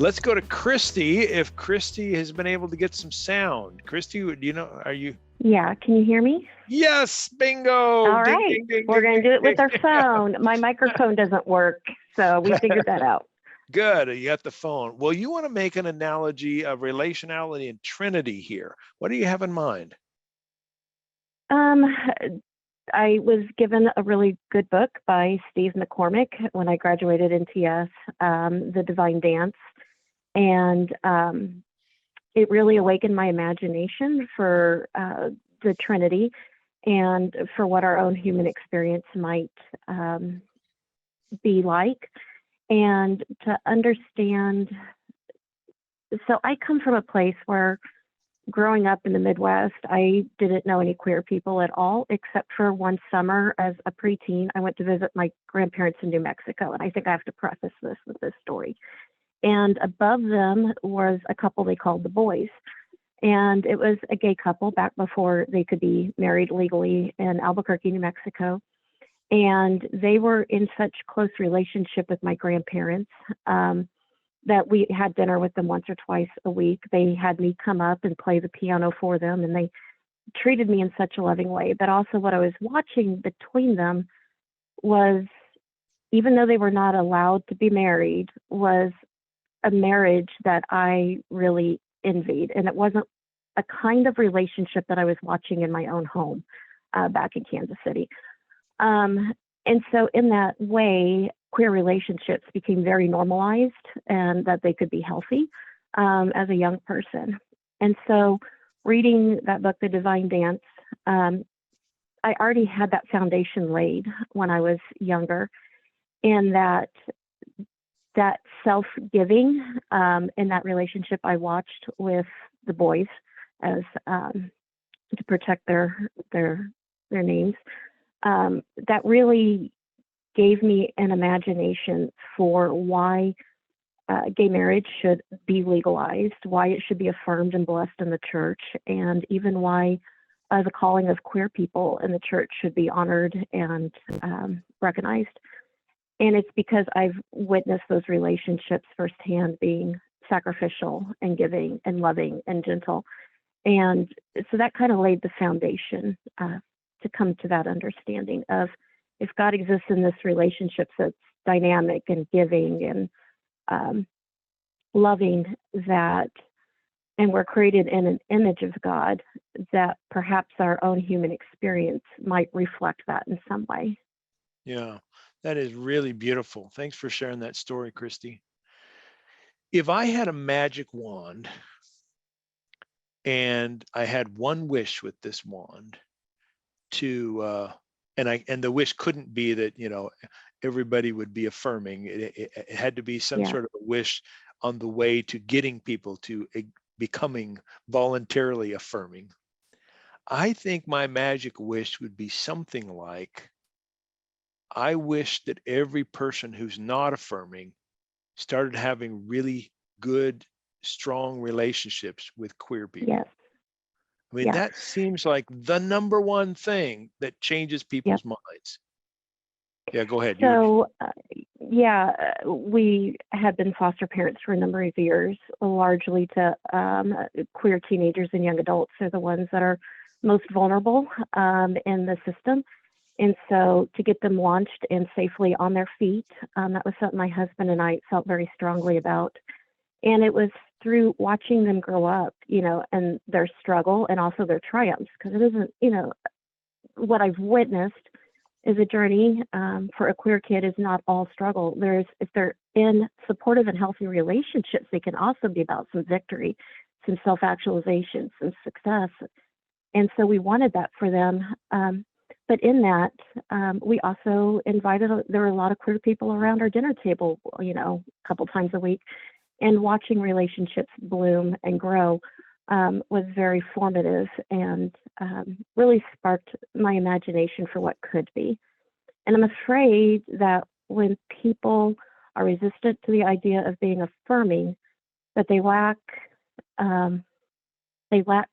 Let's go to Kristi. If Kristi has been able to get some sound. Kristi, do you know, are you? Yeah, can you hear me? Yes, bingo. All Ding, right, ding, ding, we're ding, going to do it ding, with our phone. My microphone doesn't work, so we figured that out. Good, you got the phone. Well, you want to make an analogy of relationality and trinity here. What do you have in mind? I was given a really good book by Steve McCormick when I graduated in TS, The Divine Dance, and it really awakened my imagination for the Trinity and for what our own human experience might be like, and to understand. So I come from a place where growing up in the Midwest, I didn't know any queer people at all, except for one summer as a preteen. I went to visit my grandparents in New Mexico, and I think I have to preface this with this story. And above them was a couple they called the Boys. And it was a gay couple back before they could be married legally in Albuquerque, New Mexico. And they were in such close relationship with my grandparents that we had dinner with them once or twice a week. They had me come up and play the piano for them, and they treated me in such a loving way. But also what I was watching between them was, even though they were not allowed to be married, was a marriage that I really envied. And it wasn't a kind of relationship that I was watching in my own home back in Kansas City. And so in that way, queer relationships became very normalized, and that they could be healthy as a young person. And so reading that book, The Divine Dance, I already had that foundation laid when I was younger, in that self-giving in that relationship I watched with the boys as to protect their names. That really gave me an imagination for why gay marriage should be legalized, why it should be affirmed and blessed in the church, and even why the calling of queer people in the church should be honored and recognized. And it's because I've witnessed those relationships firsthand being sacrificial and giving and loving and gentle. And so that kind of laid the foundation to come to that understanding of, if God exists in this relationship that's dynamic and giving and loving, that, and we're created in an image of God, that perhaps our own human experience might reflect that in some way. Yeah, that is really beautiful. Thanks for sharing that story, Kristi. If I had a magic wand and I had one wish with this wand to, and the wish couldn't be that, everybody would be affirming. It had to be some sort of a wish on the way to getting people to becoming voluntarily affirming. I think my magic wish would be something like, I wish that every person who's not affirming started having really good, strong relationships with queer people. Yes. I mean, that seems like the number one thing that changes people's minds. Yeah, go ahead. So, we have been foster parents for a number of years, largely to queer teenagers and young adults. Are the ones that are most vulnerable in the system. And so to get them launched and safely on their feet, that was something my husband and I felt very strongly about. And it was through watching them grow up, and their struggle and also their triumphs, because it isn't, what I've witnessed is a journey for a queer kid is not all struggle. If they're in supportive and healthy relationships, they can also be about some victory, some self-actualization, some success. And so we wanted that for them. But in that, we also there were a lot of queer people around our dinner table, a couple times a week, and watching relationships bloom and grow was very formative and really sparked my imagination for what could be. And I'm afraid that when people are resistant to the idea of being affirming, that they lack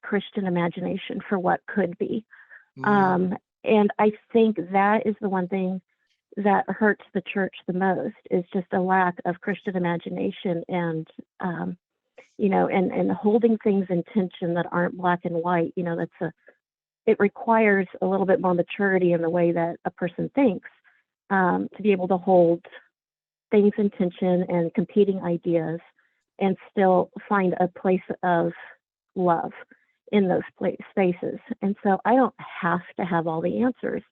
Christian imagination for what could be. And I think that is the one thing that hurts the church the most is just a lack of Christian imagination and, and holding things in tension that aren't black and white. It requires a little bit more maturity in the way that a person thinks, to be able to hold things in tension and competing ideas and still find a place of love in those spaces. And so I don't have to have all the answers,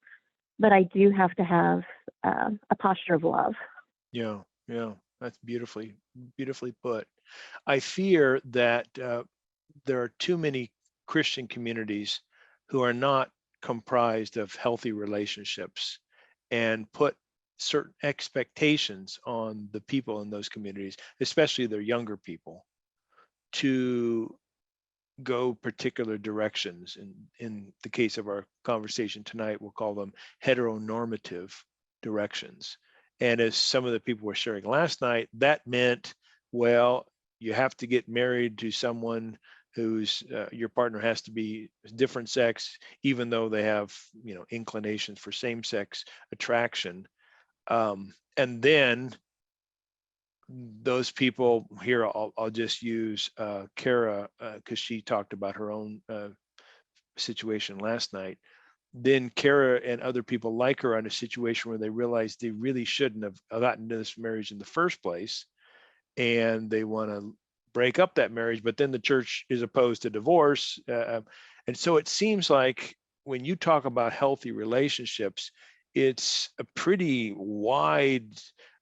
but I do have to have a posture of love. Yeah, that's beautifully put. I fear that there are too many Christian communities who are not comprised of healthy relationships and put certain expectations on the people in those communities, especially their younger people, to go particular directions. In the case of our conversation tonight, we'll call them heteronormative directions. And as some of the people were sharing last night, that meant, well, you have to get married to someone who's your partner has to be different sex, even though they have, inclinations for same-sex attraction. And then those people here, I'll just use Kara, because she talked about her own situation last night. Then Kara and other people like her are in a situation where they realize they really shouldn't have gotten into this marriage in the first place, and they want to break up that marriage, but then the church is opposed to divorce. And so it seems like when you talk about healthy relationships, it's a pretty wide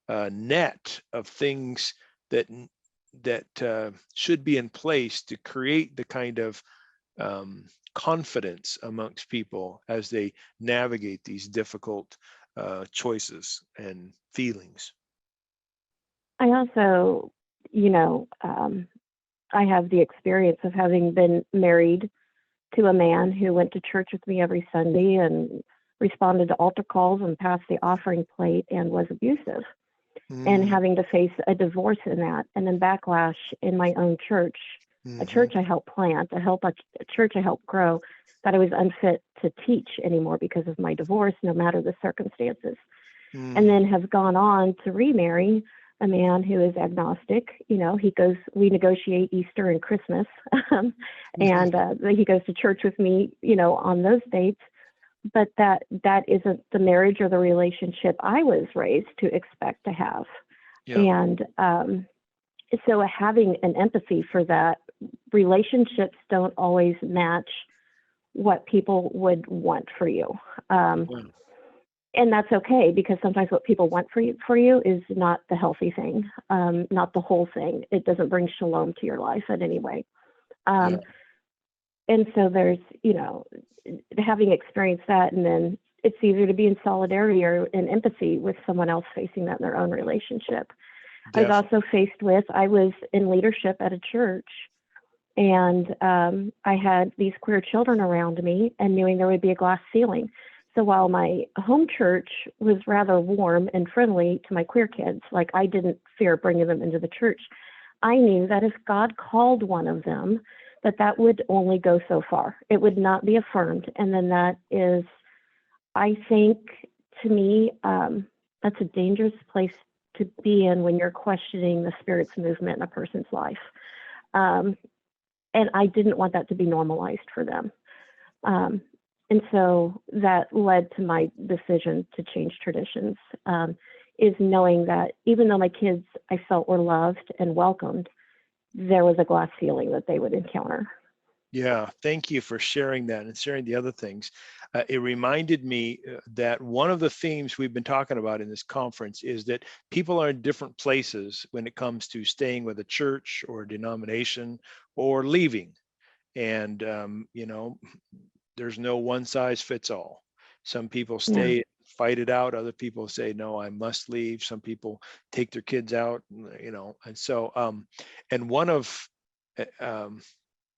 net of things that should be in place to create the kind of confidence amongst people as they navigate these difficult choices and feelings. I also, I have the experience of having been married to a man who went to church with me every Sunday and responded to altar calls and passed the offering plate and was abusive, and having to face a divorce in that, and then backlash in my own church, a church I helped plant, a church I helped grow, that I was unfit to teach anymore because of my divorce, no matter the circumstances. And then have gone on to remarry a man who is agnostic. We negotiate Easter and Christmas, and he goes to church with me, on those dates. But that isn't the marriage or the relationship I was raised to expect to have. Yeah. And so having an empathy for that, relationships don't always match what people would want for you. And that's okay, because sometimes what people want for you is not the healthy thing, not the whole thing. It doesn't bring shalom to your life in any way. And so there's, having experienced that, and then it's easier to be in solidarity or in empathy with someone else facing that in their own relationship. Definitely. I was also faced with, I was in leadership at a church, and I had these queer children around me, and knowing there would be a glass ceiling. So while my home church was rather warm and friendly to my queer kids, like I didn't fear bringing them into the church, I knew that if God called one of them, that would only go so far. It would not be affirmed. And then that is, I think, to me, that's a dangerous place to be in when you're questioning the Spirit's movement in a person's life. And I didn't want that to be normalized for them. And so that led to my decision to change traditions, is knowing that even though my kids, I felt, were loved and welcomed, there was a glass ceiling that they would encounter. Yeah, thank you for sharing that and sharing the other things. It reminded me that one of the themes we've been talking about in this conference is that people are in different places when it comes to staying with a church or a denomination or leaving. And, there's no one size fits all. Some people stay, fight it out. Other people say, no, I must leave. Some people take their kids out, and so, and one of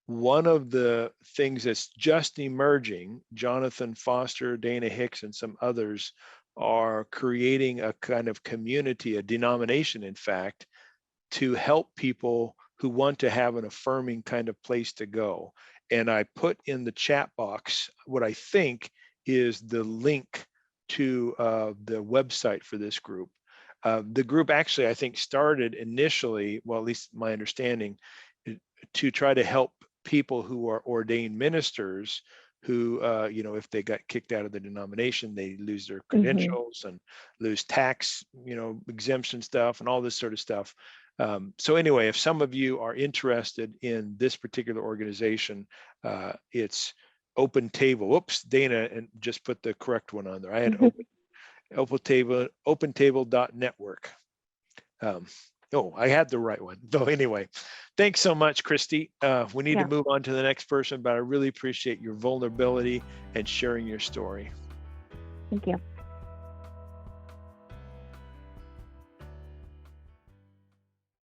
the things that's just emerging, Jonathan Foster, Dana Hicks, and some others are creating a kind of community, a denomination, in fact, to help people who want to have an affirming kind of place to go. And I put in the chat box what I think is the link to the website for this group. The group actually, I think, started initially, well, at least my understanding, to try to help people who are ordained ministers who, if they got kicked out of the denomination, they lose their credentials and lose tax, exemption stuff and all this sort of stuff. So anyway, if some of you are interested in this particular organization, it's Open Table. Oops, Dana and just put the correct one on there. I had opentable.network. I had the right one. So anyway, thanks so much, Kristi. We need to move on to the next person, but I really appreciate your vulnerability and sharing your story. Thank you.